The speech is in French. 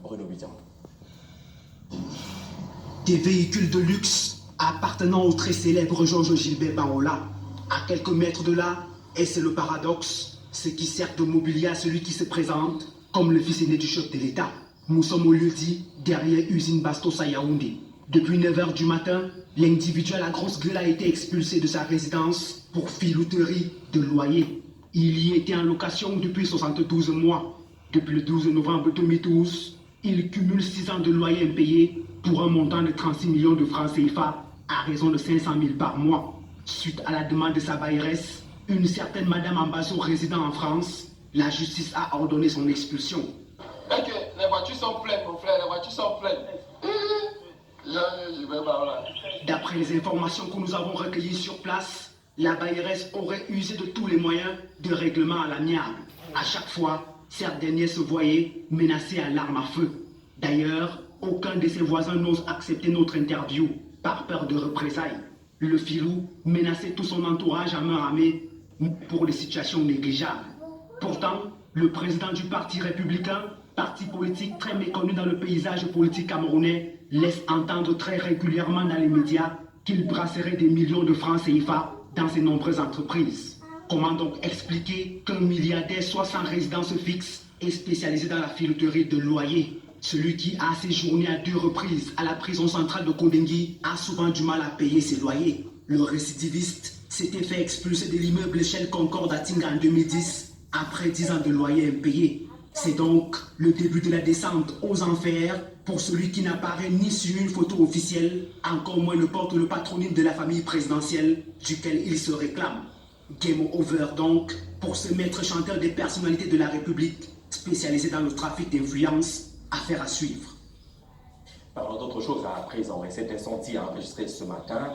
Bruno Bidian. Des véhicules de luxe appartenant au très célèbre Georges Gilbert Baola. À quelques mètres de là, et c'est le paradoxe, ce qui sert de mobilier à celui qui se présente comme le fils aîné du chef de l'État. Nous sommes au lieu dit derrière usine Bastos à Yaoundé. Depuis 9 h du matin, l'individu à la grosse gueule a été expulsé de sa résidence pour filouterie de loyer. Il y était en location depuis 72 mois. Depuis le 12 novembre 2012, il cumule 6 ans de loyer impayé pour un montant de 36 millions de francs CFA à raison de 500 000 par mois. Suite à la demande de sa bailleresse, une certaine Madame Ambazo résidant en France, la justice a ordonné son expulsion. Ok, les voitures sont pleines, mon frère, les voitures sont pleines. D'après les informations que nous avons recueillies sur place, la bailleresse aurait usé de tous les moyens de règlement à l'amiable. À chaque fois, cette dernière se voyait menacée à l'arme à feu. D'ailleurs, aucun de ses voisins n'ose accepter notre interview par peur de représailles. Le filou menaçait tout son entourage à main armée pour des situations négligeables. Pourtant, le président du Parti républicain, parti politique très méconnu dans le paysage politique camerounais, laisse entendre très régulièrement dans les médias qu'il brasserait des millions de francs CFA dans ses nombreuses entreprises. Comment donc expliquer qu'un milliardaire soit sans résidence fixe et spécialisé dans la filouterie de loyer? Celui qui a séjourné à 2 reprises à la prison centrale de Kondengui a souvent du mal à payer ses loyers. Le récidiviste s'était fait expulser de l'immeuble Shell Concorde à Tinga en 2010 après 10 ans de loyer impayé. C'est donc le début de la descente aux enfers pour celui qui n'apparaît ni sur une photo officielle, encore moins ne porte le patronyme de la famille présidentielle duquel il se réclame. Game over donc pour ce maître chanteur des personnalités de la République spécialisé dans le trafic d'influence. Affaire à suivre. Parlons d'autre chose à présent, et cet incendie enregistré ce matin